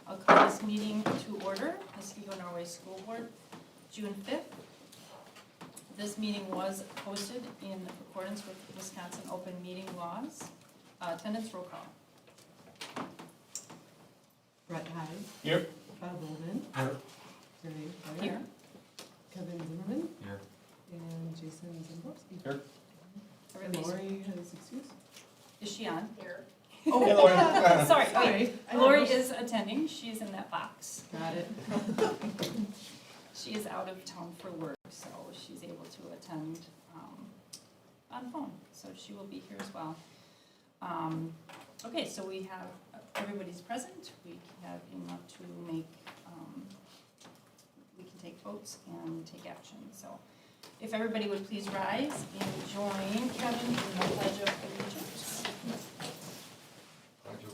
I'll call this meeting to order, Muskegon Norway School Board, June 5th. This meeting was posted in accordance with Wisconsin open meeting laws. Attendance roll call. Brett Hyde. Here. Bob Bowman. Here. Terry Boyer. Here. Kevin Zimmerman. Here. And Jason Zimborski. Here. And Everybody's, Lori has excused. is she on? Here. Oh, Hey, Lori. sorry, Sorry. wait. Lori is attending, she's in that box. Got it. She is out of town for work, so she's able to attend on phone, so she will be here as well. Okay, so we have, everybody's present, we have enough to make, we can take votes and take action, so. If everybody would please rise and join Kevin in the Pledge of Allegiance.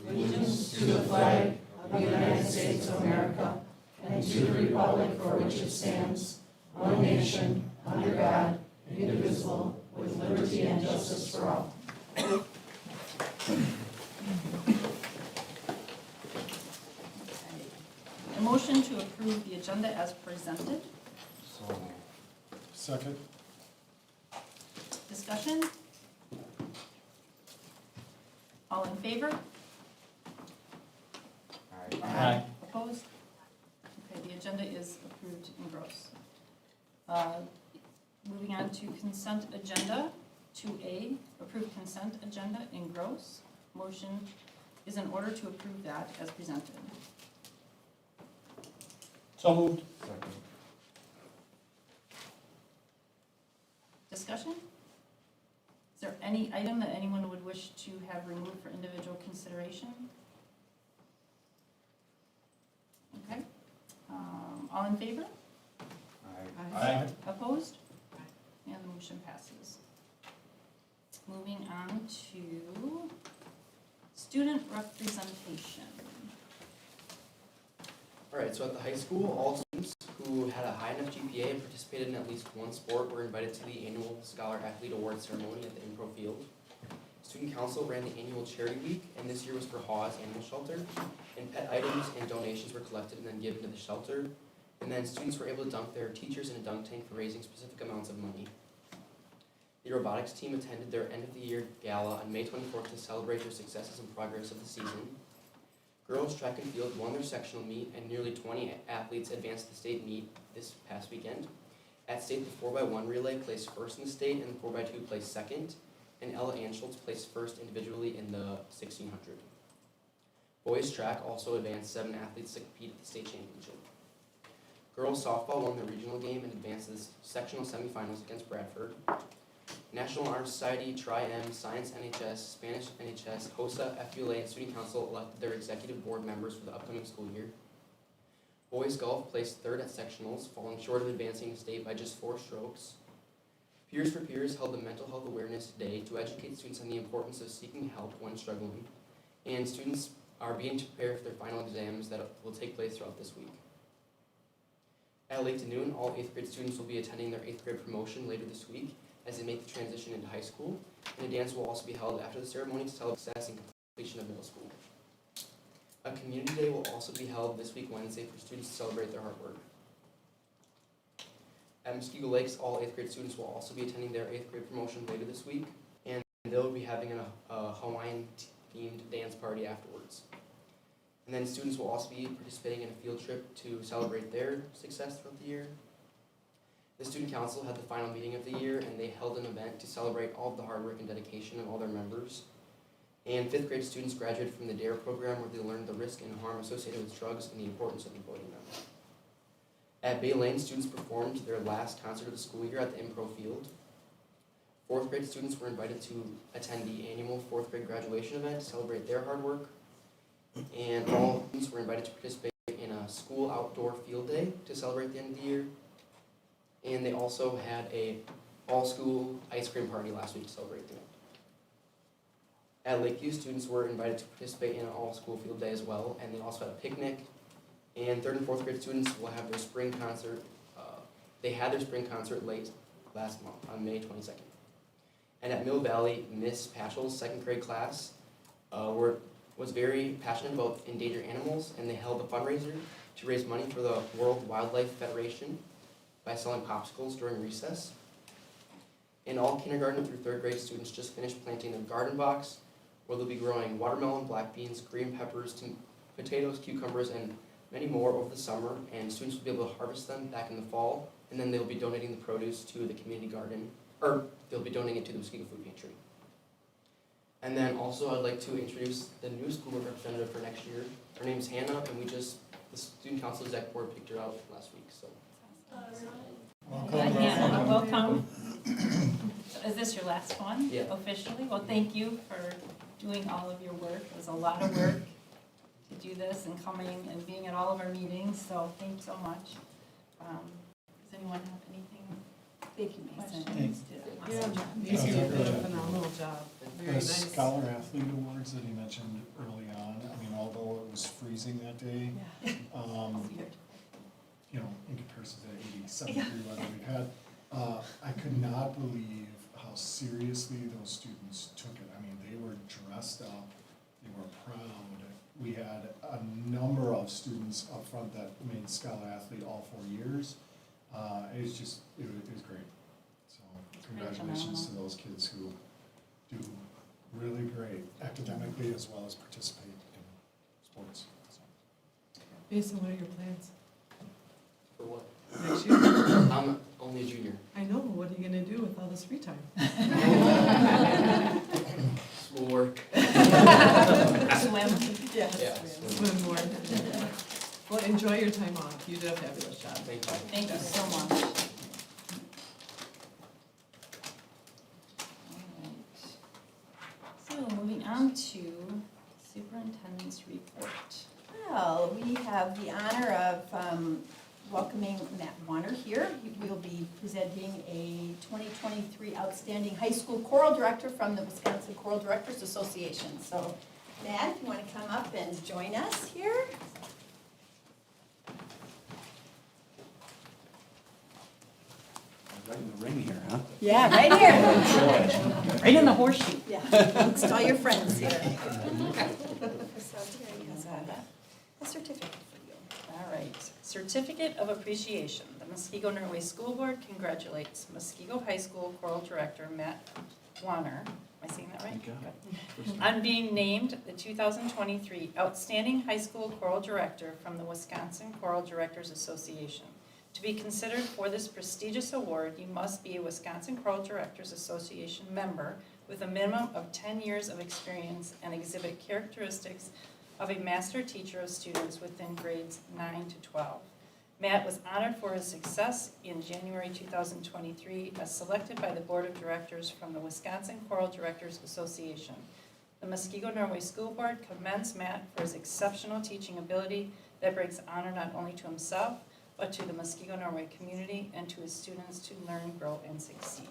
Allegiance to the flag of the United States of America and to the republic for which it stands, one nation, under God, indivisible, with liberty and justice for all. A motion to approve the agenda as presented. Second. Discussion? All in favor? Aye. Opposed? Okay, the agenda is approved in gross. Moving on to consent agenda, 2A, approve consent agenda in gross. Motion is in order to approve that as presented. So moved. Discussion? Is there any item that anyone would wish to have removed for individual consideration? Okay. All in favor? Aye. Opposed? And the motion passes. Moving on to student representation. Alright, so at the high school, all students who had a high enough GPA and participated in at least one sport were invited to the annual Scholar Athlete Award ceremony at the Impro Field. Student Council ran the annual Charity Week, and this year was for Hawes Animal Shelter. And pet items and donations were collected and then given to the shelter. And then students were able to dunk their teachers in a dunk tank for raising specific amounts of money. The robotics team attended their end of the year gala on May 24th to celebrate their successes and progress of the season. Girls track and field won their sectional meet, and nearly 20 athletes advanced to the state meet this past weekend. At state, the 4x1 relay placed first in the state, and the 4x2 placed second, and Ella Anschultz placed first individually in the 1600. Boys track also advanced 7 athletes to compete at the state championship. Girls softball won the regional game and advanced to the sectional semifinals against Bradford. National Honor Society, Tri-M, Science NHS, Spanish NHS, HOSA, FULA, and Student Council elected their executive board members for the upcoming school year. Boys golf placed third at sectionals, falling short of advancing to state by just 4 strokes. Peers for Peers held a mental health awareness day to educate students on the importance of seeking help when struggling, and students are being prepared for their final exams that will take place throughout this week. At Lake to Noon, all 8th grade students will be attending their 8th grade promotion later this week as they make the transition into high school, and a dance will also be held after the ceremony to celebrate success and completion of middle school. A community day will also be held this week Wednesday for students to celebrate their hard work. At Muskego Lakes, all 8th grade students will also be attending their 8th grade promotion later this week, and they'll be having a Hawaiian-themed dance party afterwards. And then students will also be participating in a field trip to celebrate their success throughout the year. The Student Council had the final meeting of the year, and they held an event to celebrate all of the hard work and dedication of all their members. And 5th grade students graduated from the DARE program, where they learned the risk and harm associated with drugs and the importance of avoiding them. At Bay Lane, students performed their last concert of the school year at the Impro Field. 4th grade students were invited to attend the annual 4th grade graduation event to celebrate their hard work. And all students were invited to participate in a school outdoor field day to celebrate the end of the year. And they also had a all-school ice cream party last week to celebrate the end. At Lakeview, students were invited to participate in an all-school field day as well, and they also had a picnic. And 3rd and 4th grade students will have their spring concert. They had their spring concert late last month on May 22nd. And at Mill Valley, Miss Patchell's 2nd grade class was very passionate about endangered animals, and they held a fundraiser to raise money for the World Wildlife Federation by selling popsicles during recess. And all kindergarten through 3rd grade students just finished planting their garden box, where they'll be growing watermelon, black beans, green peppers, potatoes, cucumbers, and many more over the summer, and students will be able to harvest them back in the fall, and then they'll be donating the produce to the community garden, or they'll be donating it to the Muskego Food Pantry. And then also I'd like to introduce the new school board representative for next year. Her name's Hannah, and the student council exec board picked her out last week, so. Hannah, welcome. So is this your last one? Yeah. Officially? Well, thank you for doing all of your work. It was a lot of work to do this and coming and being at all of our meetings, so thank you so much. Does anyone have anything? Thank you, Mason. Questions? Yeah, Awesome job. Mason did a phenomenal job. Very The nice. Scholar Athlete Awards that he mentioned early on, I mean, although it was freezing that day, you know, in comparison to the 87-degree weather we've had, I could not believe how seriously those students took it. I mean, they were dressed up, they were proud. We had a number of students up front that made Scholar Athlete all 4 years. It was just, it was great. So congratulations to those kids who do really great academically as well as participate in sports. So. Mason, what are your plans For what? next year? I'm only a junior. I know, but what are you gonna do with all this free time? Schoolwork. Swim. Yeah. Swim more. Well, enjoy your time off. You did a fabulous job. Thank you. Thank you so much. All right. So moving on to superintendent's report. Well, we have the honor of welcoming Matt Warner here. He will be presenting a 2023 Outstanding High School Choral Director from the Wisconsin Choral Directors Association. So, Matt, if you want to come up and join us here. Right in the ring here, huh? Yeah, right here. Right in the horseshoe. Yeah, amongst all your friends here. So Terry has a certificate for you. All right. Certificate of Appreciation. The Muskego Norway School Board congratulates Muskego High School Choral Director Matt Warner. Am I saying that right? Good. On being named the 2023 Outstanding High School Choral Director from the Wisconsin Choral Directors Association. To be considered for this prestigious award, you must be a Wisconsin Choral Directors Association member with a minimum of 10 years of experience and exhibit characteristics of a master teacher of students within grades 9 to 12. Matt was honored for his success in January 2023 as selected by the Board of Directors from the Wisconsin Choral Directors Association. The Muskego Norway School Board commends Matt for his exceptional teaching ability that brings honor not only to himself, but to the Muskego Norway community and to his students to learn, grow, and succeed.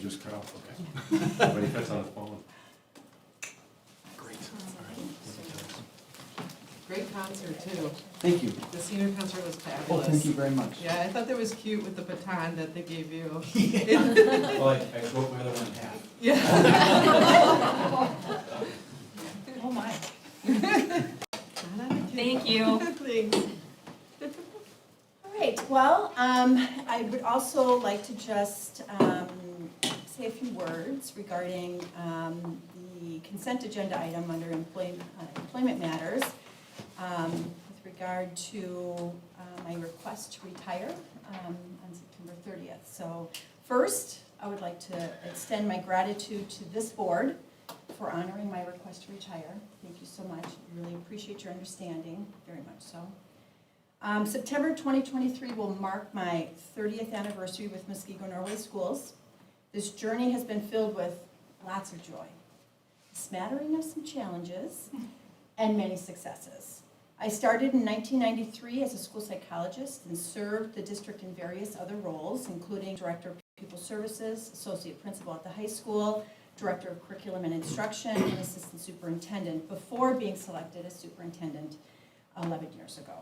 Just cut off, okay. But he cuts on his phone. Great. Great concert too. Thank you. The senior concert was Oh, fabulous. thank you very much. Yeah, I thought that was cute with the baton that they gave you. Well, I broke my other one in half. Yeah. Oh my. Not on the Thank you. Thanks. All right, well, I would also like to just say a few words regarding the consent agenda item under employment matters with regard to my request to retire on September 30th. So first, I would like to extend my gratitude to this board for honoring my request to retire. Thank you so much. I really appreciate your understanding, very much so. September 2023 will mark my 30th anniversary with Muskego Norway Schools. This journey has been filled with lots of joy, a smattering of some challenges, and many successes. I started in 1993 as a school psychologist and served the district in various other roles, including Director of Pupil Services, Associate Principal at the high school, Director of Curriculum and Instruction, and Assistant Superintendent before being selected as Superintendent 11 years ago.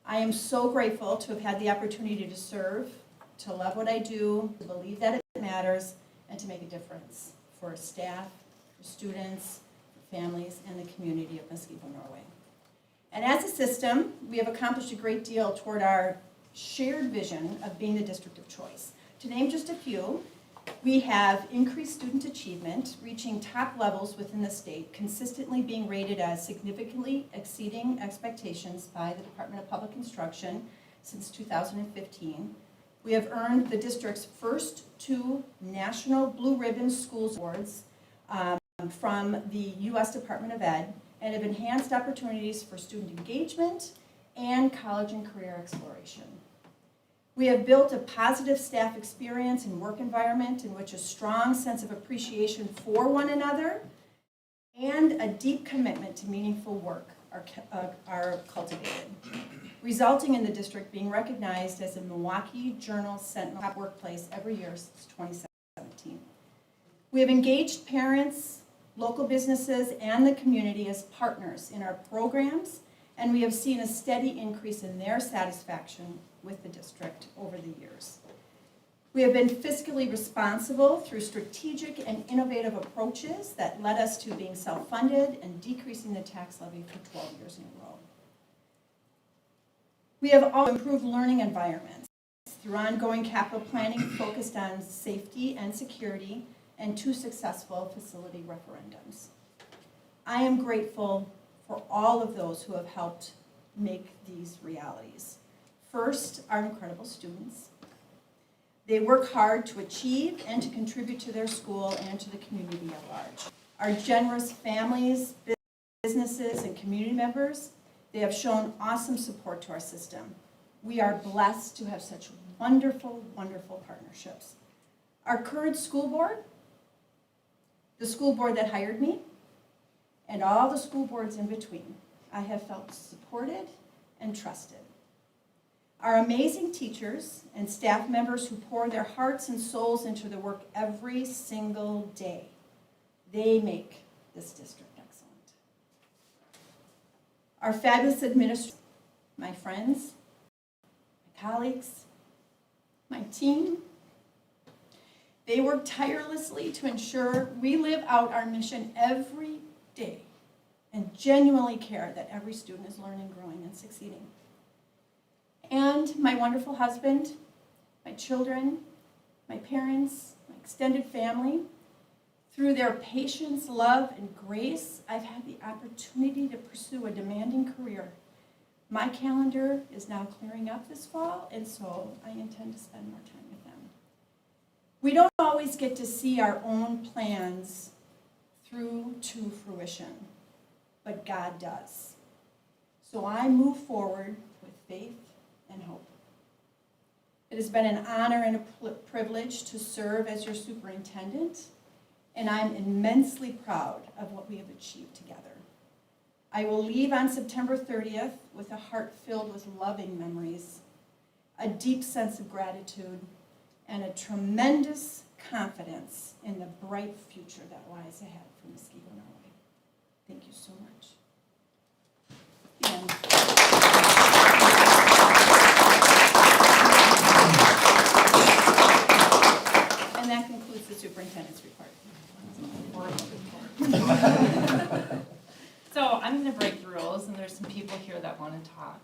I am so grateful to have had the opportunity to serve, to love what I do, to believe that it matters, and to make a difference for staff, for students, for families, and the community of Muskegon, Norway. And as a system, we have accomplished a great deal toward our shared vision of being the district of choice. To name just a few, we have increased student achievement, reaching top levels within the state, consistently being rated as significantly exceeding expectations by the Department of Public Instruction since 2015. We have earned the district's first 2 National Blue Ribbon Schools Awards from the U.S. Department of Ed, and have enhanced opportunities for student engagement and college and career exploration. We have built a positive staff experience and work environment in which a strong sense of appreciation for one another and a deep commitment to meaningful work are cultivated, resulting in the district being recognized as a Milwaukee Journal Sentinel Top Workplace every year since 2017. We have engaged parents, local businesses, and the community as partners in our programs, and we have seen a steady increase in their satisfaction with the district over the years. We have been fiscally responsible through strategic and innovative approaches that led us to being self-funded and decreasing the tax levy for 12 years in a row. We have also improved learning environments through ongoing capital planning focused on safety and security and 2 successful facility referendums. I am grateful for all of those who have helped make these realities. First, our incredible students. They work hard to achieve and to contribute to their school and to the community at large. Our generous families, businesses, and community members, they have shown awesome support to our system. We are blessed to have such wonderful, wonderful partnerships. Our current school board, the school board that hired me, and all the school boards in between, I have felt supported and trusted. Our amazing teachers and staff members who pour their hearts and souls into their work every single day, they make this district excellent. Our fabulous administrators, my friends, my colleagues, my team, they work tirelessly to ensure we live out our mission every day and genuinely care that every student is learning, growing, and succeeding. And my wonderful husband, my children, my parents, my extended family, through their patience, love, and grace, I've had the opportunity to pursue a demanding career. My calendar is now clearing up this fall, and so I intend to spend more time with them. We don't always get to see our own plans through to fruition, but God does. So I move forward with faith and hope. It has been an honor and a privilege to serve as your superintendent, and I'm immensely proud of what we have achieved together. I will leave on September 30th with a heart filled with loving memories, a deep sense of gratitude, and a tremendous confidence in the bright future that lies ahead for Muskegon, Norway. Thank you so much. And that concludes the superintendent's report. So I'm going to break the rules, and there's some people here that want to talk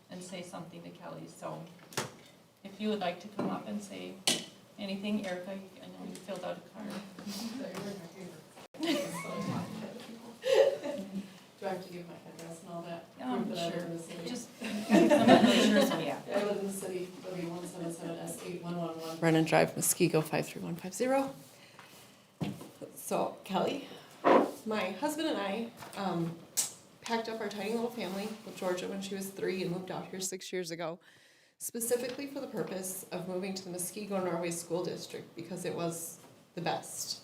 and say something to Kelly. So if you would like to come up and say anything, Erica, I know you filled out a card. Do I have to give my address and all that? Oh, Prove that I live sure. in the city? Just some of those yours, yeah. I live in the city, W177S8111. Brennan Drive, Muskego 53150. So Kelly, my husband and I packed up our tiny little family with Georgia when she was 3 and moved out here 6 years ago, specifically for the purpose of moving to the Muskegon, Norway School District because it was the best.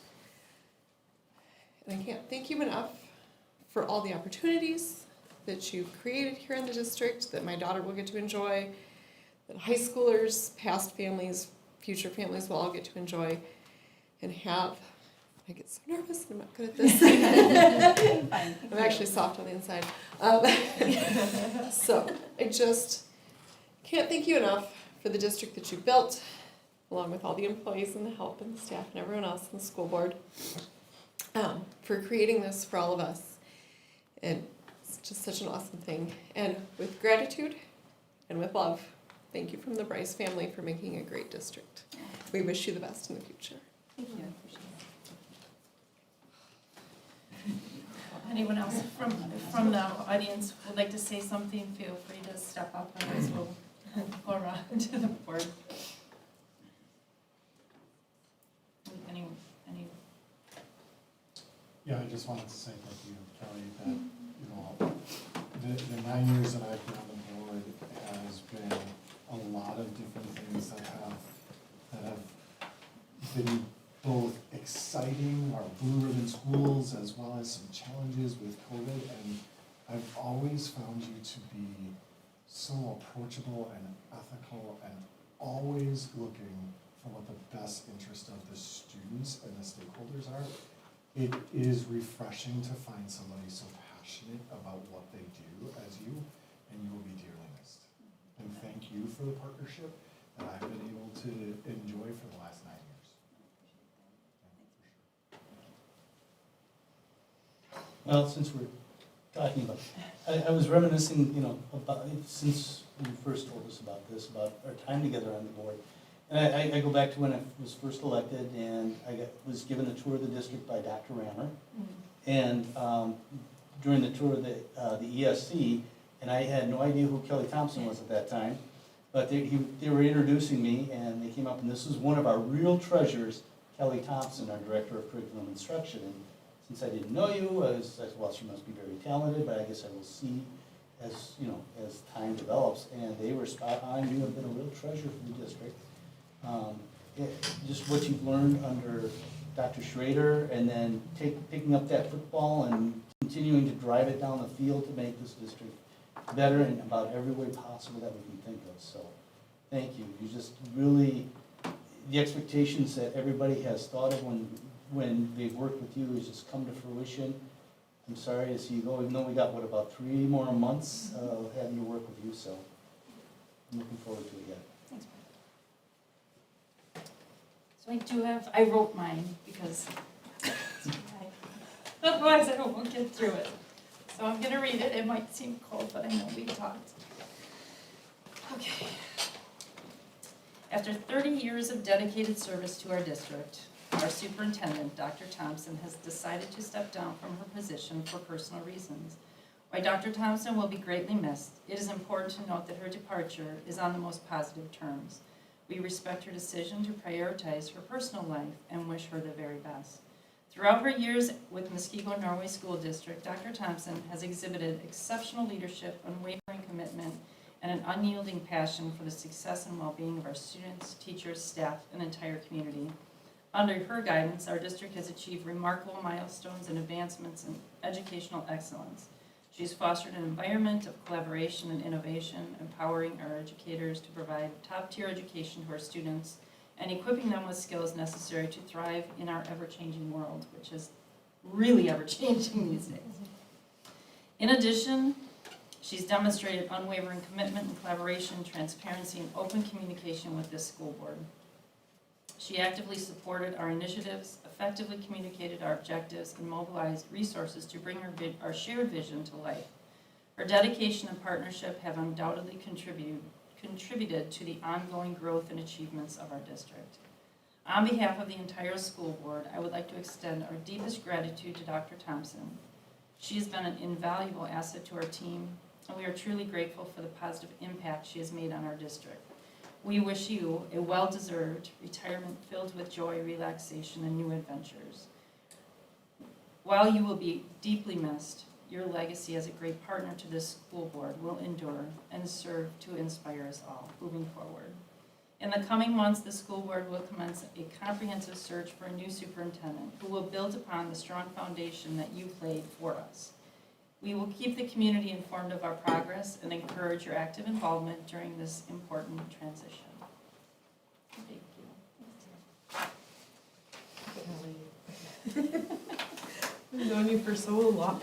And I can't thank you enough for all the opportunities that you've created here in the district, that my daughter will get to enjoy, that high schoolers, past families, future families will all get to enjoy and have I get so nervous, I'm not good at this. I'm actually soft on the inside. So I just can't thank you enough for the district that you built, along with all the employees and the help and the staff and everyone else in the school board, for creating this for all of us. And it's just such an awesome thing. And with gratitude and with love, thank you from the Bryce family for making a great district. We wish you the best in the future. Thank you. Anyone else from the audience would like to say something, feel free to step up, otherwise we'll go around to the board. Any, Yeah, I just wanted to say thank you, Kelly, that, you know, the 9 years that I've been on the board has been a lot of different things that have been both exciting, our blue ribbon schools, as well as some challenges with COVID, and I've always found you to be so approachable and ethical and always looking for what the best interest of the students and the stakeholders are. It is refreshing to find somebody so passionate about what they do as you, and you will be dearly missed. And thank you for the partnership that I've been able to enjoy for the last 9 years. Well, since we're talking about, I was reminiscing, you know, about, since you first told us about this, about our time together on the board. And I go back to when I was first elected, and was given a tour of the district by Dr. Rammer. And during the tour of the ESC, and I had no idea who Kelly Thompson was at that time, but they were introducing me, and they came up, and this was one of our real treasures, Kelly Thompson, our Director of Curriculum Instruction. And since I didn't know you, I said, well, she must be very talented, but I guess I will see as, you know, as time develops. And they were spot on. You have been a real treasure for the district. Just what you've learned under Dr. Schrader, and then picking up that football and continuing to drive it down the field to make this district better in about every way possible that we can think of. So thank you. You just really, the expectations that everybody has thought of when they've worked with you has just come to fruition. I'm sorry to see you go, even though we got, about 3 more months of having to work with you, so I'm looking forward to it yet. Thanks, Brad. So I wrote mine because otherwise I won't get through it. So I'm gonna read it. It might seem cold, but I know we talked. Okay. After 30 years of dedicated service to our district, our superintendent, Dr. Thompson, has decided to step down from her position for personal reasons. While Dr. Thompson will be greatly missed, it is important to note that her departure is on the most positive terms. We respect her decision to prioritize her personal life and wish her the very best. Throughout her years with Muskegon Norway School District, Dr. Thompson has exhibited exceptional leadership, unwavering commitment, and an unyielding passion for the success and well-being of our students, teachers, staff, and entire community. Under her guidance, our district has achieved remarkable milestones and advancements in educational excellence. She has fostered an environment of collaboration and innovation, empowering our educators to provide top-tier education to our students and equipping them with skills necessary to thrive in our ever-changing world, which is really ever-changing these days. In addition, she's demonstrated unwavering commitment and collaboration, transparency, and open communication with this school board. She actively supported our initiatives, effectively communicated our objectives, and mobilized resources to bring our shared vision to life. Her dedication and partnership have undoubtedly contributed to the ongoing growth and achievements of our district. On behalf of the entire school board, I would like to extend our deepest gratitude to Dr. Thompson. She has been an invaluable asset to our team, and we are truly grateful for the positive impact she has made on our district. We wish you a well-deserved retirement filled with joy, relaxation, and new adventures. While you will be deeply missed, your legacy as a great partner to this school board will endure and serve to inspire us all moving forward. In the coming months, the school board will commence a comprehensive search for a new superintendent who will build upon the strong foundation that you've laid for us. We will keep the community informed of our progress and encourage your active involvement during this important transition. Thank you. I've known you for so long.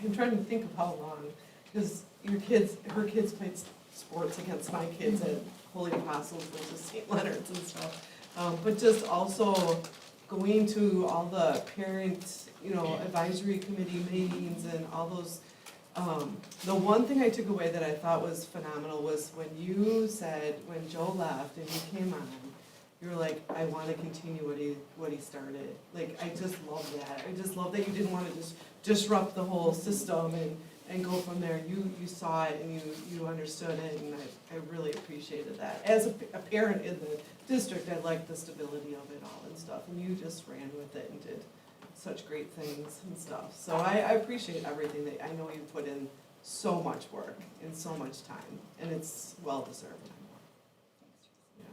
I'm trying to think of how long, because her kids played sports against my kids at Holy Apostles versus St. Leonard's and stuff. But just also going to all the parent, advisory committee meetings and all those. The one thing I took away that I thought was phenomenal was when you said, when Joe left and you came on, you were like, I wanna continue what he started. Like, I just love that. I just love that you didn't wanna just disrupt the whole system and go from there. You saw it and you understood it, and I really appreciated that. As a parent in the district, I liked the stability of it all and stuff, and you just ran with it and did such great things and stuff. So I appreciate everything that, I know you put in so much work and so much time, and it's well deserved. Yeah.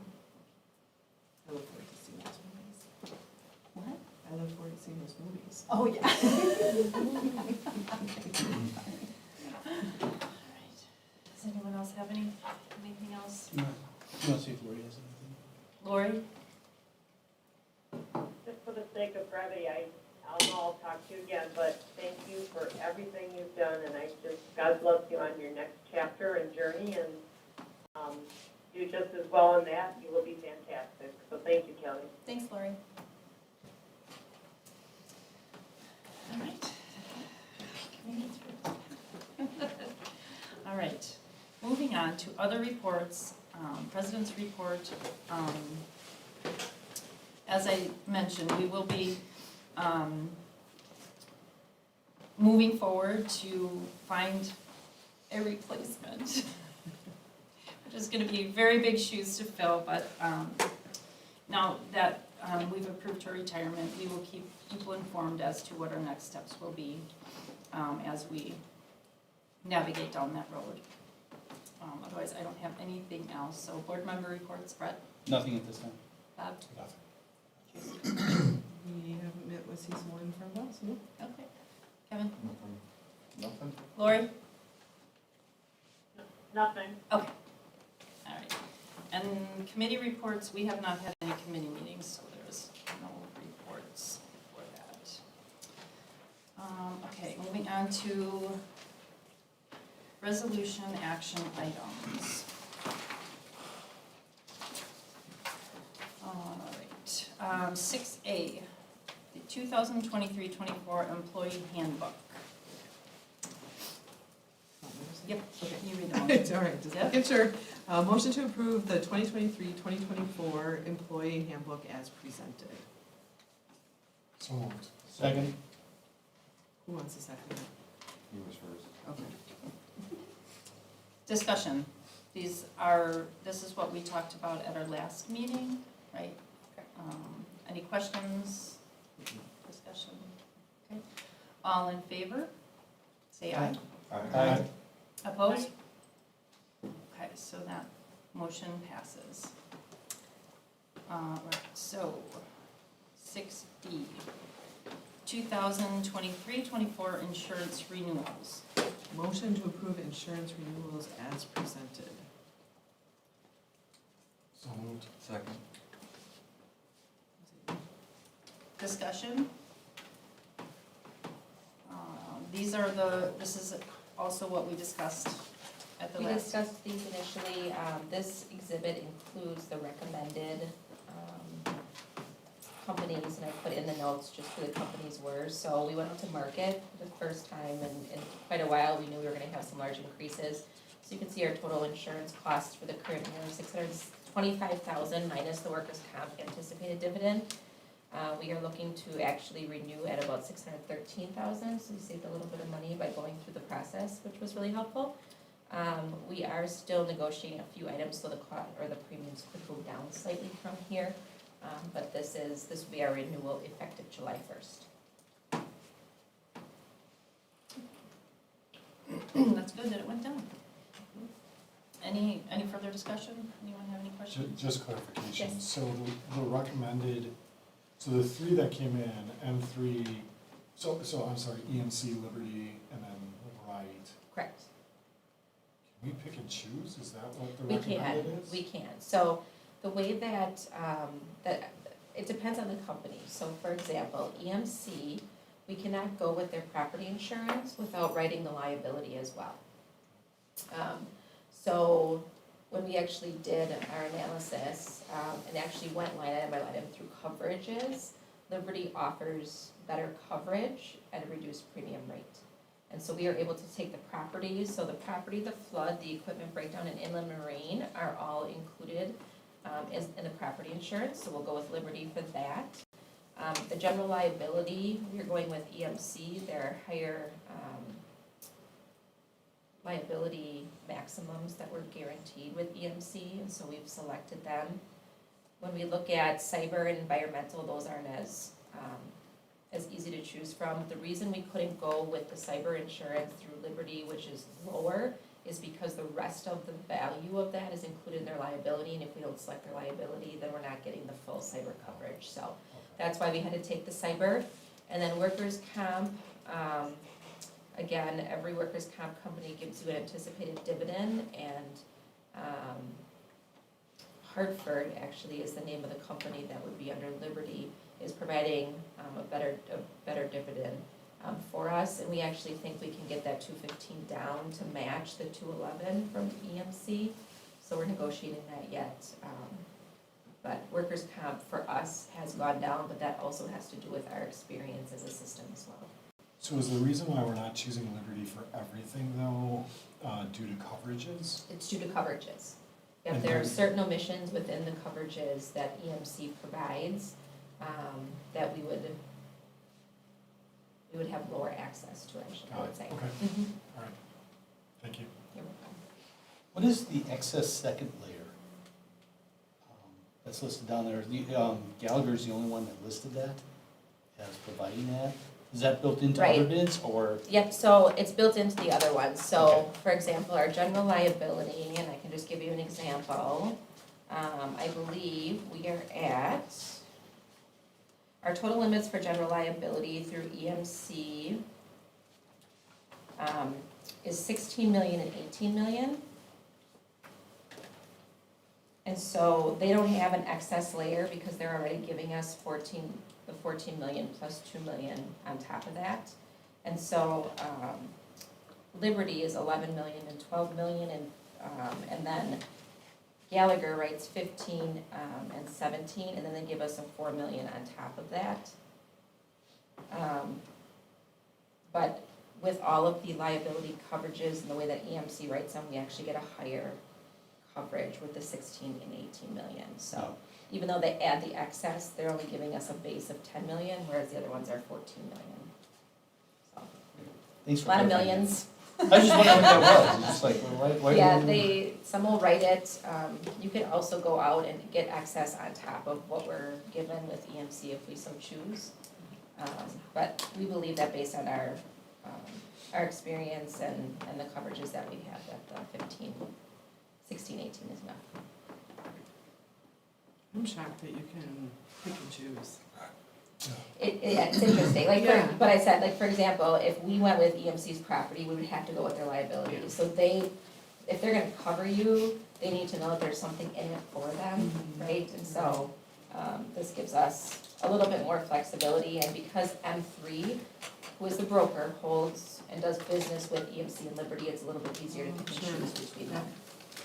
I look forward to seeing those movies. What? I look forward to seeing those movies. Oh, yeah. Does anyone else have anything else? You want to see if Lori has anything? Lori? Just for the sake of brevity, I'll know I'll talk to you again, but thank you for everything you've done, and God bless you on your next chapter and journey, and do just as well in that. You will be fantastic. So thank you, Kelly. Thanks, Lori. All right. All right, moving on to other reports, President's report. As I mentioned, we will be moving forward to find a replacement, which is gonna be very big shoes to fill, but now that we've approved her retirement, we will keep people informed as to what our next steps will be as we navigate down that road. Otherwise, I don't have anything else, so board member reports, Brett, Nothing at this time. Bob? Nothing. We haven't met with season one from us, no? Okay. Kevin? Nothing? Lori? Nothing. Okay. All right. And committee reports, we have not had any committee meetings, so there's no reports for that. Okay, moving on to resolution action items. All right, 6A, the 2023-24 employee handbook. Yep, Okay. you read them. It's all right, just Yep. making sure. Motion to approve the 2023-2024 employee handbook as presented. So moved. Second? Who wants a second? He was first. Okay. Discussion. This is what we talked about at our last meeting, right? Any questions? Discussion? Okay. All in favor? Say aye. Aye. Opposed? Okay, so that motion passes. Right, so 6B, 2023-24 insurance renewals. Motion to approve insurance renewals as presented. So moved. Second. Discussion? This is also what we discussed at the We last. discussed these initially. This exhibit includes the recommended companies, and I put in the notes just who the companies were. So we went out to market for the first time in quite a while. We knew we were gonna have some large increases. So you can see our total insurance costs for the current year, $625,000 minus the workers' comp anticipated dividend. We are looking to actually renew at about $613,000, so we saved a little bit of money by going through the process, which was really helpful. We are still negotiating a few items, so the premiums could go down slightly from here. But this will be our renewal effective July 1st. That's good that it went down. Any further discussion? Anyone have any questions? Just clarification, Yes. so the recommended, so the three that came in, M3, so I'm sorry, EMC, Liberty, and then Wright. Correct. Can we pick and choose, is that what the We recommended can, is? we can. So the way that, it depends on the company. So for example, EMC, we cannot go with their property insurance without writing the liability as well. So when we actually did our analysis, and actually went line item by line item through coverages, Liberty offers better coverage at a reduced premium rate. And so we are able to take the properties, so the property, the flood, the equipment breakdown, and inland marine are all included in the property insurance, so we'll go with Liberty for that. The general liability, we're going with EMC, there are higher liability maximums that were guaranteed with EMC, and so we've selected them. When we look at cyber and environmental, those aren't as easy to choose from. The reason we couldn't go with the cyber insurance through Liberty, which is lower, is because the rest of the value of that is included in their liability, and if we don't select their liability, then we're not getting the full cyber coverage, so that's why we had to take the cyber. And then workers' comp, again, every workers' comp company gives you an anticipated dividend, and Hartford actually is the name of the company that would be under Liberty, is providing a better dividend for us, and we actually think we can get that 215 down to match the 211 from EMC, so we're negotiating that yet. But workers' comp for us has gone down, but that also has to do with our experience as a system as well. So is the reason why we're not choosing Liberty for everything though, due to coverages? It's due to coverages. If And there are then- certain omissions within the coverages that EMC provides, that we would have lower access to, I would say. Okay, Mhm. all right, thank you. You're welcome. What is the excess second layer? That's listed down there. Gallagher's the only one that listed that as providing that. Is that built into other Right. bids, or? Yep, so it's built into the other ones. So, Okay. for example, our general liability, and I can just give you an example. I believe we are at, our total limits for general liability through EMC is 16 million and 18 million. And so they don't have an excess layer because they're already giving us 14 million plus 2 million on top of that. And so, Liberty is 11 million and 12 million, and then Gallagher writes 15 and 17, and then they give us a 4 million on top of that. But with all of the liability coverages and the way that EMC writes them, we actually get a higher coverage with the 16 and 18 million. So even though they add the excess, they're only giving us a base of 10 million, whereas the other ones are 14 million. So, Thanks for a lot of clarifying. millions. I was just wondering what that was. It's just like, well, why? Yeah, some will write it. You can also go out and get excess on top of what we're given with EMC if we so choose. But we believe that based on our experience and the coverages that we have, that the 15, 16, 18 is enough. I'm shocked that you can pick and choose. It's interesting, like, Yeah. but I said, like, for example, if we went with EMC's property, we would have to go with their liability. Yeah. So if they're gonna cover you, they need to know that there's something in it for them, right? And so, this gives us a little bit more flexibility, and because M3, who is the broker, holds and does business with EMC and Liberty, it's a little bit easier to pick and Sure. choose between them.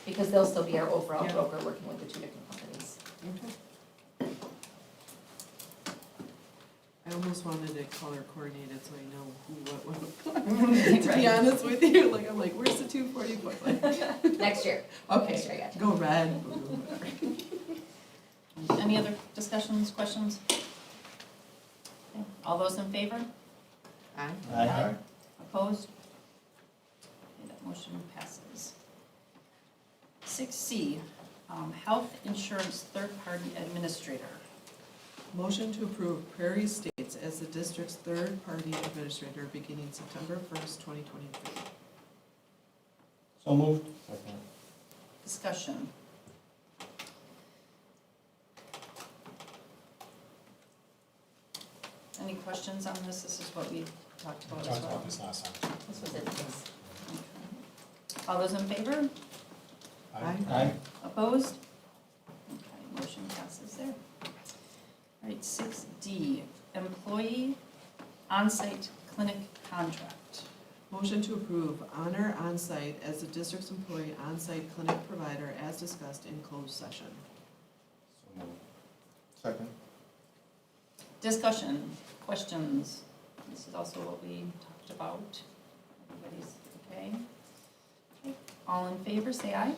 Because they'll still be our overall Yeah. broker working with the two different companies. Okay. I almost wanted it color coordinated so I know who, what. To be honest with you, like, I'm like, where's the 244? Like, Next year. Next okay, year, gotcha. go red, blue, whatever. Any other discussions, questions? Okay. All those in favor? Aye. Aye. Opposed? Okay, that motion passes. 6C, health insurance third-party administrator. Motion to approve Prairie States as the district's third-party administrator beginning September 1st, 2023. So moved. Discussion. Any questions on this? This is what we talked We about talked as well. about this last time. This was it, yes. Okay. All those in favor? Aye. Aye. Opposed? Okay, motion passes there. All right, 6D, employee on-site clinic contract. Motion to approve honor on-site as the district's employee on-site clinic provider as discussed in closed session. So moved. Second. Discussion, questions? This is also what we talked about. Everybody's okay? Okay. All in favor, say aye.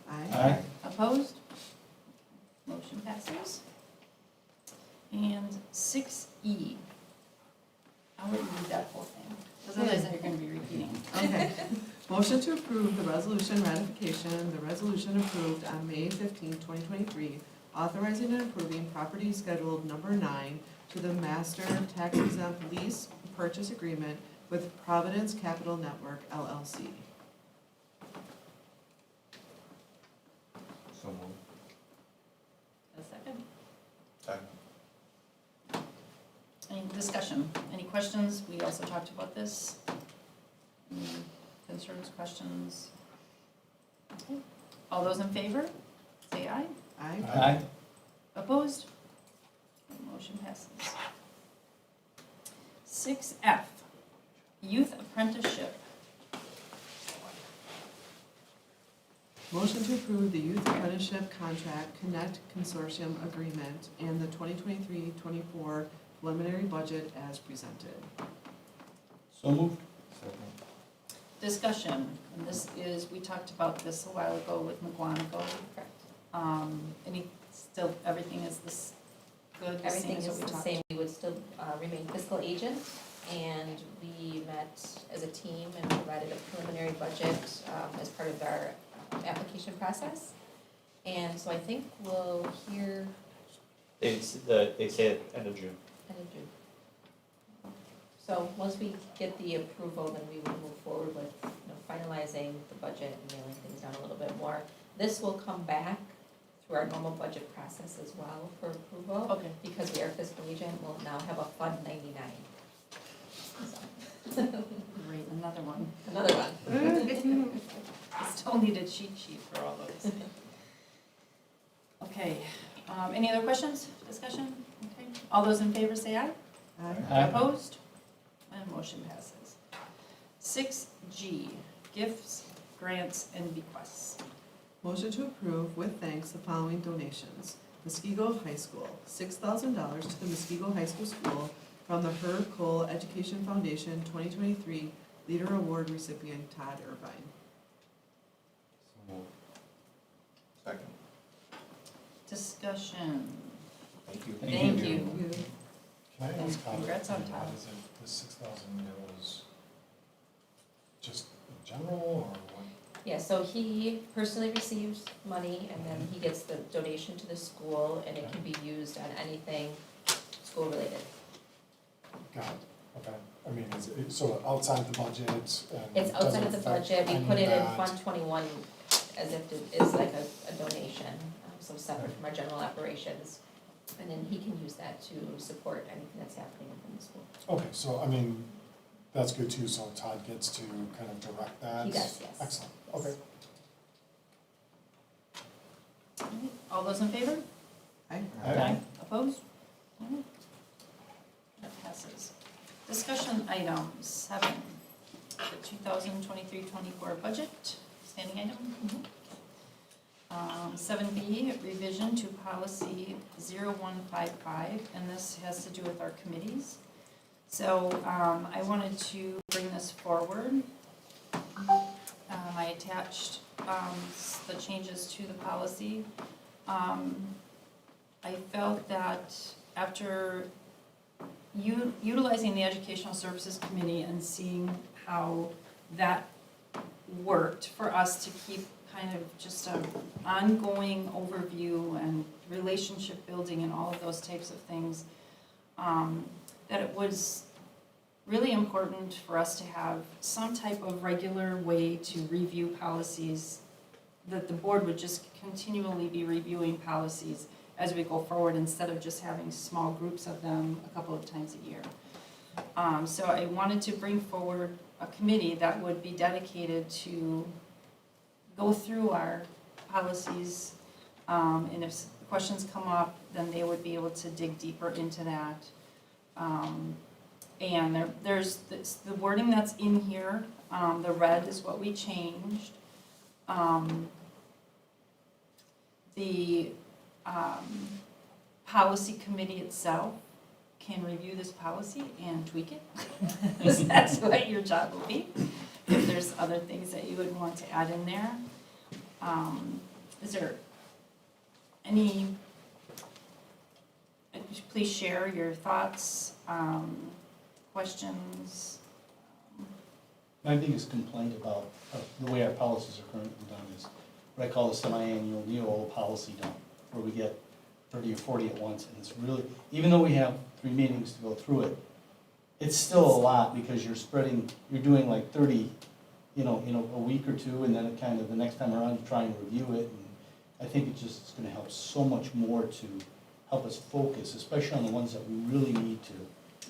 Aye. Opposed? Motion passes. And 6E. I'll let you read that whole thing, because otherwise you're going to be repeating. Okay. Motion to approve the resolution ratification, the resolution approved on May 15, 2023, authorizing and approving property scheduled number 9 to the master tax exempt lease purchase agreement with Providence Capital Network LLC. So moved. A second. Second. Any discussion? Any questions? We also talked about this. Any concerns, questions? Okay. All those in favor, say aye. Aye. Aye. Opposed? Motion passes. 6F, youth apprenticeship. Motion to approve the youth apprenticeship contract Connect Consortium agreement and the 2023-24 preliminary budget as presented. So moved. Second. Discussion, and this is, we talked about this a while ago with McGuanago. Correct. Still, everything is this good, the Everything same as is what we the talked? same, we would still remain fiscal agent, and we met as a team and provided a preliminary budget as part of our application process. And so I think we'll hear They say at end of June. end of June. So once we get the approval, then we will move forward with, finalizing the budget and nailing things down a little bit more. This will come back through our normal budget process as well for approval. Okay. Because we are fiscal agent, we'll now have a Fund 99. So, Great, another one. another one. Still need a cheat sheet for all those. Okay, any other questions, discussion? Okay, all those in favor say aye. Aye. Opposed? And motion passes. 6G, gifts, grants, and bequests. Motion to approve with thanks the following donations. Muskego High School, $6,000 to the Muskego High School from the Herb Cole Education Foundation 2023 Leader Award recipient Todd Irvine. So moved. Second. Discussion. Thank you. Thank you. Can I ask how? Congrats on top. Is it the 6,000 goes just in general, or what? Yeah, so he personally receives money, and then he gets the donation to the school, and it can be used on anything school-related. Got it, okay. I mean, is it, so outside the budget and. It's outside doesn't of the affect budget, we any put of it in that? Fund 21 as if it is like a donation, so separate from our general operations. And then he can use that to support anything that's happening within the school. Okay, so I mean, that's good too, so Todd gets to kind of direct that? He does, yes. Excellent, okay. All those in favor? Aye. Opposed? Alright. That passes. Discussion items, 7, the 2023-24 budget, standing item. 7B, revision to policy 0155, and this has to do with our committees. So I wanted to bring this forward. I attached the changes to the policy. I felt that after utilizing the Educational Services Committee and seeing how that worked for us to keep kind of just an ongoing overview and relationship building and all of those types of things, that it was really important for us to have some type of regular way to review policies, that the board would just continually be reviewing policies as we go forward instead of just having small groups of them a couple of times a year. So I wanted to bring forward a committee that would be dedicated to go through our policies, and if questions come up, then they would be able to dig deeper into that. And there's the wording that's in here, the red is what we changed. The policy committee itself can review this policy and tweak it, because that's what your job will be. If there's other things that you would want to add in there. Is there any, please share your thoughts, questions. My biggest complaint about the way our policies are currently done is what I call the semi-annual NEO policy dump, where we get 30 or 40 at once, and it's really, even though we have 3 meetings to go through it, it's still a lot, because you're spreading, you're doing like 30, in a week or two, and then it kind of, the next time around, you try and review it, and I think it's just gonna help so much more to help us focus, especially on the ones that we really need to.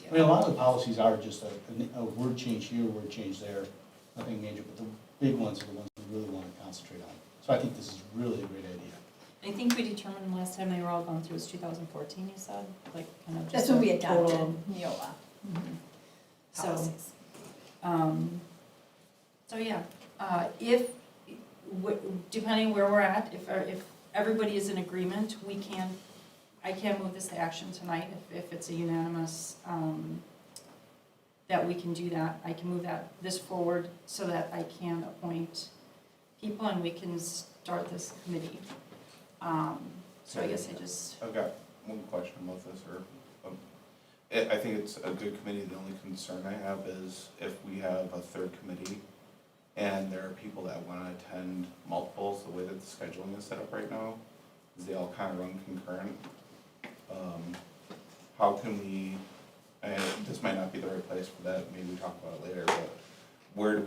I mean, a lot of the policies are just a word change here, word change there, nothing major, but the big ones are the ones we really wanna concentrate on. So I think this is really a great idea. I think we determined last time they were all gone through was 2014, you said, like kind of just. That's when we a total- adopted Neola So, policies. So yeah, if, depending where we're at, if everybody is in agreement, I can move this to action tonight if it's a unanimous, that we can do that. I can move this forward so that I can appoint people and we can start this committee. So I guess I've got one question about this, I think it's a good committee. The only concern I have is if we have a third committee and there are people that wanna attend multiples, the way that the scheduling is set up right now, is they all kind of run concurrent. How can we, and this might not be the right place for that, maybe we talk about it later, but where do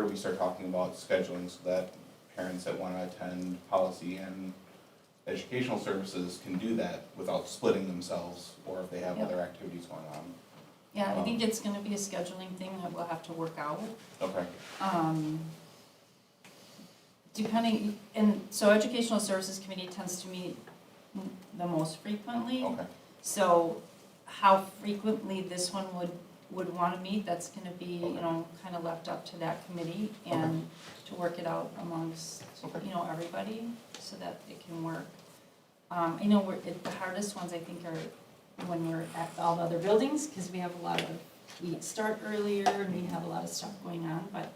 we start talking about scheduling so that parents that wanna attend policy and educational services can do that without splitting themselves, or if they have Yep. other activities going on? Yeah, I think it's gonna be a scheduling thing that we'll have to work out. Okay, Depending, and so Educational Services Committee tends to meet the most frequently. okay, So how frequently this one would wanna meet, that's gonna be, kind of left up to that committee and to work it out amongst, Okay. everybody so that it can work. I know the hardest ones I think are when we're at all the other buildings, because we have we start earlier and we have a lot of stuff going on, but,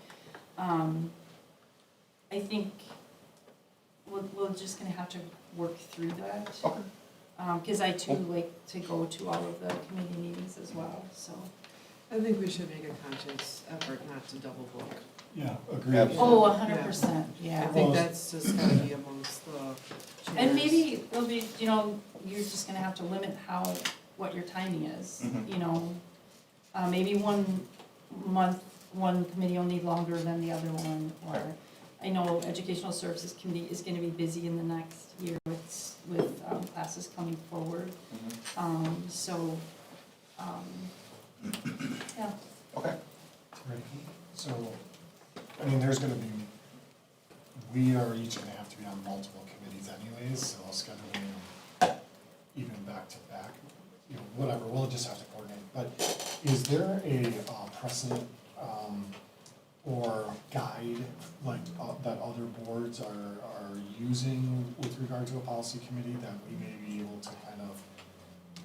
I think we're just gonna have to work through that. okay. Cause I too like to go to all of the committee meetings as well, so. I think we should make a conscious effort not to double book. Yeah, agreed. Absolutely. Oh, 100%, I yeah. think that's just gotta be amongst the chairs. And maybe it'll be, you're just gonna have to limit what your timing is, Mhm. Maybe one month, one committee will need longer than the other one, or, Right. I know Educational Services Committee is gonna be busy in the next year with classes coming forward, Mhm. Yeah. Okay, Right. So, I mean, there's gonna be, we are each gonna have to be on multiple committees anyways, so I'll schedule them even back to back, whatever, we'll just have to coordinate. But is there a precedent, or guide, like, that other boards are using with regard to a policy committee that we may be able to kind of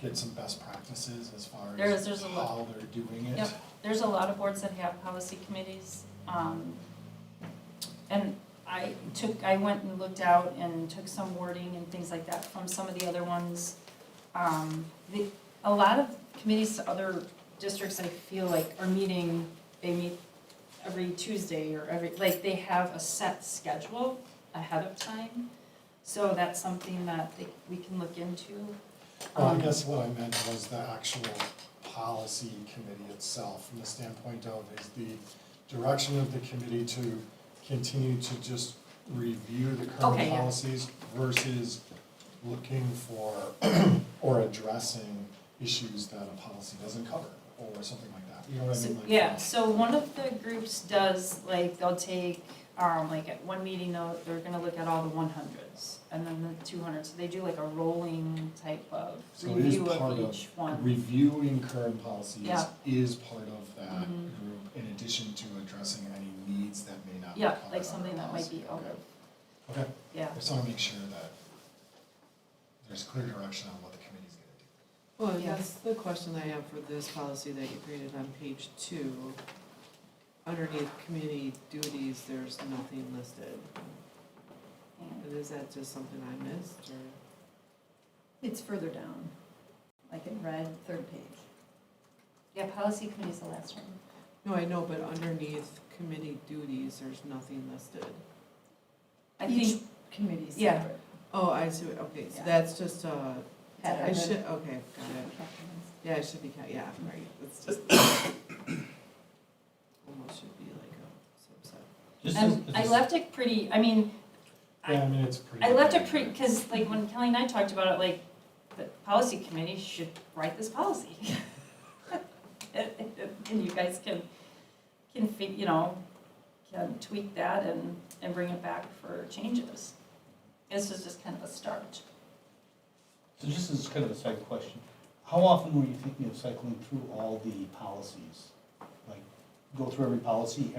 get some best practices as far as There's a lot. how they're doing it? Yep, there's a lot of boards that have policy committees, and I went and looked out and took some wording and things like that from some of the other ones. A lot of committees to other districts, I feel like, they meet every Tuesday or they have a set schedule ahead of time. So that's something that we can look into. Well, I guess what I meant was the actual policy committee itself, from the standpoint of, is the direction of the committee to continue to just review the current Okay, yeah. policies versus looking for or addressing issues that a policy doesn't cover, or something like that, you know what I mean? Like, Yeah, so one of the groups does, they'll take like at one meeting, they're gonna look at all the 100s and then the 200s. So they do like a rolling type of So it is review part of of, each one. reviewing current policies Yeah. is part of that Mhm. group, in addition to addressing any needs that may not be Yeah, covered like under something that might policy. be out Okay. of, Okay, yeah. I just wanna make sure that there's clear direction on what the committee's gonna do. Well, and Yeah. that's the question I have for this policy that you created on page 2. Underneath community duties, there's nothing listed. And is that just something I missed, or? It's further down, like in red, third page. Yeah, policy committee's the last one. No, I know, but underneath committee duties, there's nothing listed. I Each think, committee's Yeah. separate. Oh, I see, okay, so Yeah. that's just, Header. I should, okay, got it. Yeah, it should be, yeah, right, it's just, almost should be like a subset. Just and as- I left it pretty, I mean, Yeah, I mean, it's pretty. I left it big. pretty, because like when Kelly and I talked about it, like, the policy committee should write this policy. And you guys can can tweak that and bring it back for changes. This is just kind of a start. So just as kind of a side question, how often were you thinking of cycling through all the policies? Like, go through every policy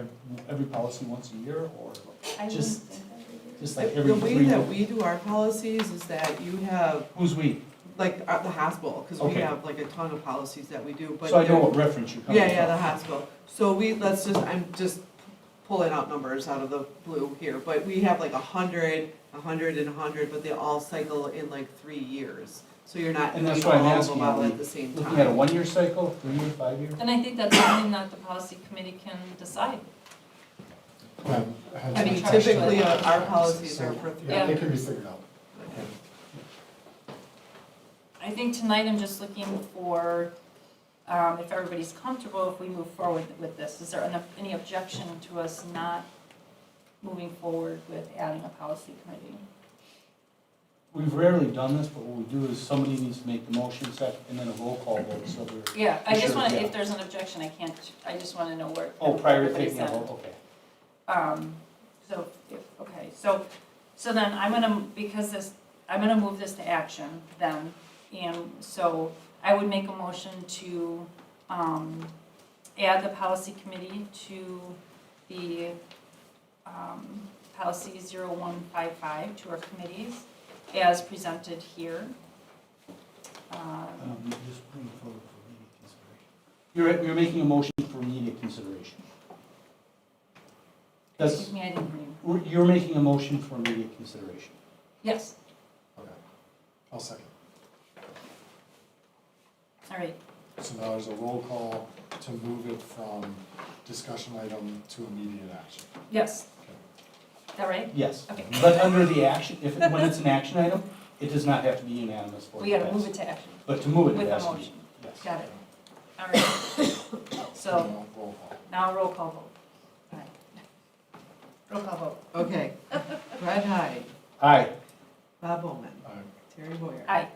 once a year, or I wouldn't Just- think that we do. just like every The way 3 that months? we do our policies is that you have, Who's we? like, the hospital, because we Okay. have like a ton of policies that we do, but. So I know they're- what reference you're coming from. Yeah, the hospital. So I'm just pulling out numbers out of the blue here, but we have like 100, 100, and 100, but they all cycle in like 3 years. So you're not And doing that's all why I'm of asking, them all are we at the same time. looking at a 1-year cycle, 3-year, 5-year? And I think that's something that the policy committee can decide. I mean, typically, our policies are for 3 Yeah, years. it can be figured out. I think tonight I'm just looking for, if everybody's comfortable, if we move forward with this. Is there any objection to us not moving forward with adding a policy committee? We've rarely done this, but what we do is somebody needs to make the motion second, and then a roll call vote, so we're. Yeah, I just Sure, want to, yeah. if there's an objection, I just want to know where. Oh, prior to everybody's taking a at. vote, okay. So then I'm gonna, I'm gonna move this to action then. And so I would make a motion to, add the policy committee to the, policy 0155 to our committees as presented here. Just bring it forward for immediate consideration. You're making a motion for immediate consideration. Excuse me, I didn't hear you. You're making a motion for immediate consideration. Yes, Okay, I'll second. all right. So now there's a roll call to move it from discussion item to immediate action. Yes. Is that right? Yes. Okay. But under the action, when it's an action item, it does not have to be unanimous for We it to gotta move pass. it to action. But to move it, With it a has to be. motion. Yes. Got it. All right. So Now, roll call. now roll call vote. All right. Roll call vote. Okay. Brad Hyde, Aye. Bob Bowman, Aye. Terry Boyer. Aye.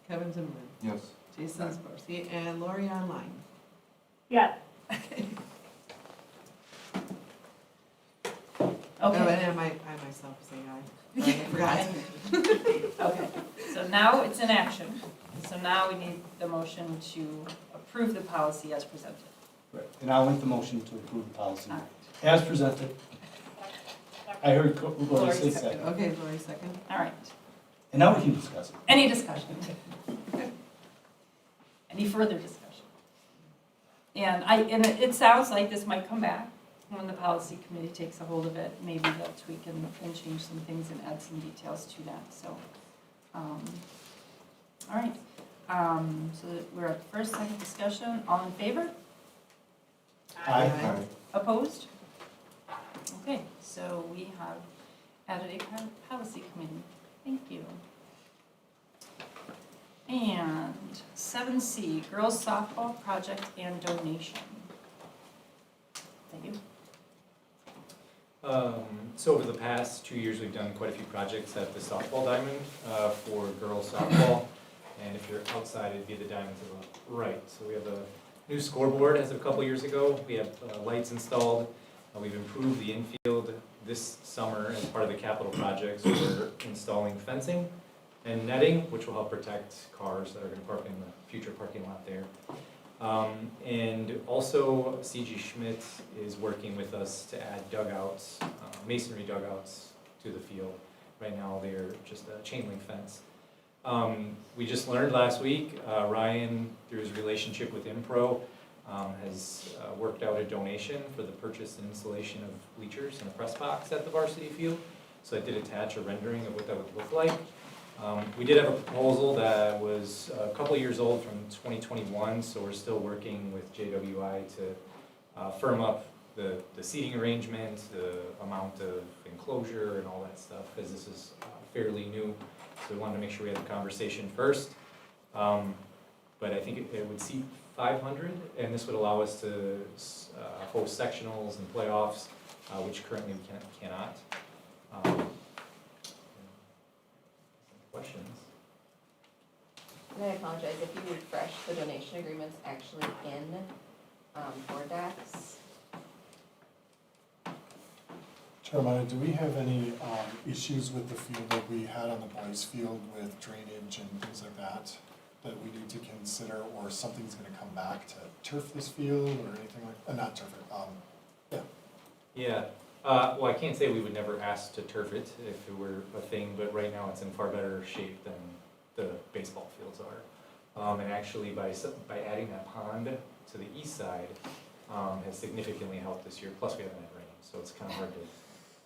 Kevin Zimmerman, Yes. Jason Sparcy, and Lori online. Yes. Oh, Okay. and I myself say aye. I forgot. Okay, so now it's in action. So now we need the motion to approve the policy as presented. Right. And I'll make the motion to approve the policy All right. as presented. I heard Lori Lori say seconded. second. Okay, Lori second. All right. And now we can discuss it. Any discussion? Any further discussion? And it sounds like this might come back when the policy committee takes a hold of it. Maybe they'll tweak and change some things and add some details to that, so. All right, so we're at the first, second discussion. All in favor? Aye. Opposed? Okay, so we have added a policy committee. Thank you. And 7C, girls softball project and donation. Thank you. So over the past 2 years, we've done quite a few projects at the softball diamond for girls softball. And if you're outside, it'd be the diamond to the right. So we have a new scoreboard as of a couple years ago. We have lights installed. We've improved the infield this summer, as part of the capital projects, we're installing fencing and netting, which will help protect cars that are gonna park in the future parking lot there. And also CG Schmidt is working with us to add dugouts, masonry dugouts to the field. Right now, they're just a chain link fence. We just learned last week, Ryan, through his relationship with Impro, has worked out a donation for the purchase and installation of bleachers and a press box at the varsity field. So I did attach a rendering of what that would look like. We did have a proposal that was a couple years old from 2021, so we're still working with JWI to firm up the seating arrangement, the amount of enclosure and all that stuff, because this is fairly new. So we wanted to make sure we had the conversation first. But I think it would seat 500, and this would allow us to host sectionals and playoffs, which currently we cannot. Questions? And I apologize, if you refresh, the donation agreement's actually in, for DAX. Jeremiah, do we have any issues with the field that we had on the boys' field with drainage and things like that, that we need to consider, or something's gonna come back to turf this field or anything like, not turf it, Yeah, well, I can't say we would never ask to turf it if it were a thing, but right now it's in far better shape than the baseball fields are. And actually, by adding that pond to the east side, has significantly helped this year, plus we haven't had rain, so it's kind of hard to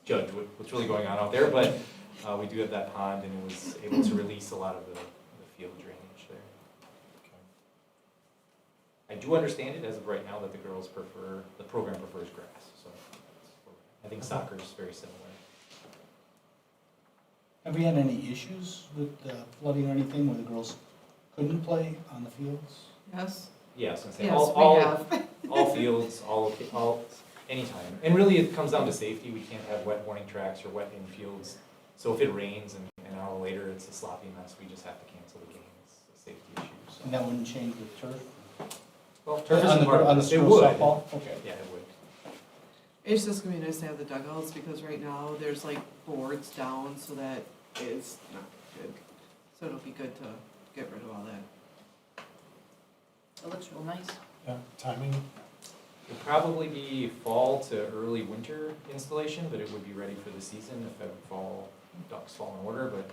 judge what's really going on out there, but we do have that pond, and it was able to release a lot of the field drainage there. I do understand it as of right now that the program prefers grass, so I think soccer is very similar. Have we had any issues with flooding or anything where the girls couldn't play on the fields? Yes. Yeah, I was gonna say, Yes, all we have. all fields, all, anytime. And really, it comes down to safety. We can't have wet warning tracks or wet infields. So if it rains and an hour later it's a sloppy mess, we just have to cancel the game. It's a safety issue, so. And that wouldn't change with turf? Well, turf is On a part the of it. It school would. softball? Okay. Yeah, it would. It's just gonna be nice to have the dugouts, because right now there's like boards down, so that is not good. So it'll be good to get rid of all that. It looks real nice. yeah, timing, It'd probably be fall to early winter installation, but it would be ready for the season if ducks fall in order. But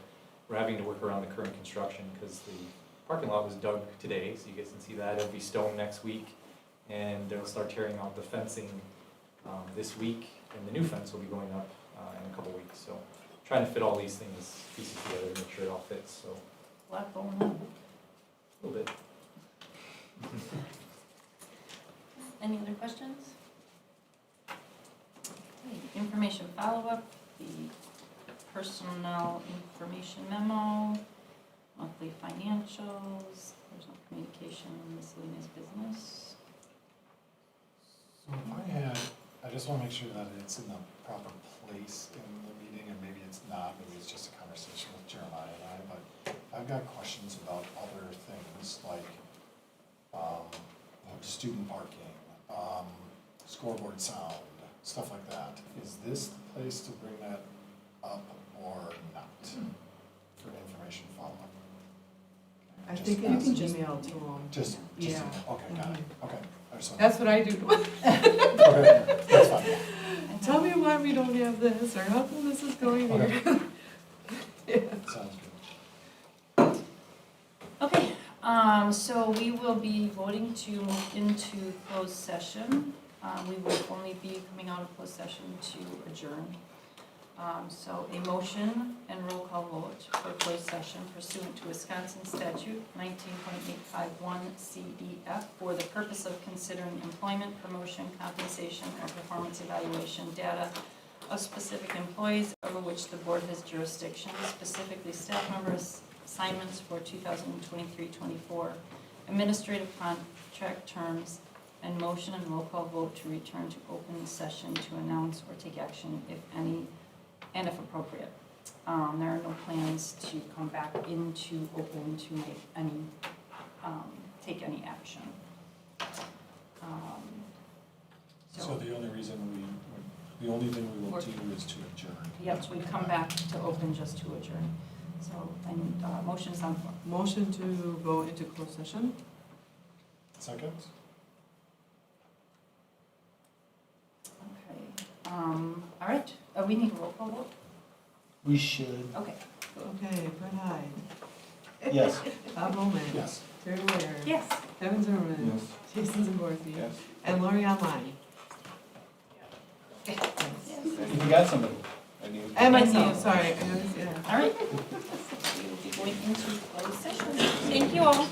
we're having to work around the current construction because the parking lot was dug today, so you guys can see that. It'll be stone next week, and they'll start tearing out the fencing this week, and the new fence will be going up in a couple weeks. So trying to fit all these pieces together to make sure it all fits, so A lot going on. a little bit. Any other questions? Okay, information follow-up, the personnel information memo, monthly financials, personal communication, miscellaneous business. so I just wanna make sure that it's in the proper place in the meeting, and maybe it's not, maybe it's just a conversation with Jeremiah and I, but I've got questions about other things, like, student parking, scoreboard sound, stuff like that. Is this the place to bring that up or not for information follow-up? I Just think you ask. can just email to them. Just, Yeah. okay, got it, okay. I just wanted- That's what I do. Okay, that's fine, Tell me why we don't have this, or how come this is going here. sounds good. Okay, so we will be voting to move into closed session. We will only be coming out of closed session to adjourn. So a motion and roll call vote for closed session pursuant to Wisconsin statute 19.851 CEF for the purpose of considering employment, promotion, compensation, or performance evaluation data of specific employees over which the board has jurisdiction, specifically staff members' assignments for 2023-24, administrative contract terms, and motion and roll call vote to return to open session to announce or take action, if any, and if appropriate. There are no plans to come back into open to make any, take any action. So the only reason we would The only thing we will do is to adjourn. Yep, we come back to open just to adjourn. So, and, motion's on the floor. Motion to go into closed session? Second? Okay, all right, we need a roll call vote? We should, Okay. Okay, Brett Hyde. yes. Bob Bowman. Yes. Terry Whitaker. Yes. Kevin Zimmerman. Jason Zaborski. Yes. And Lori Online. You forgot somebody. And you. And And myself, you. sorry. I was, yeah. All right. We will be going into closed session. Thank you all.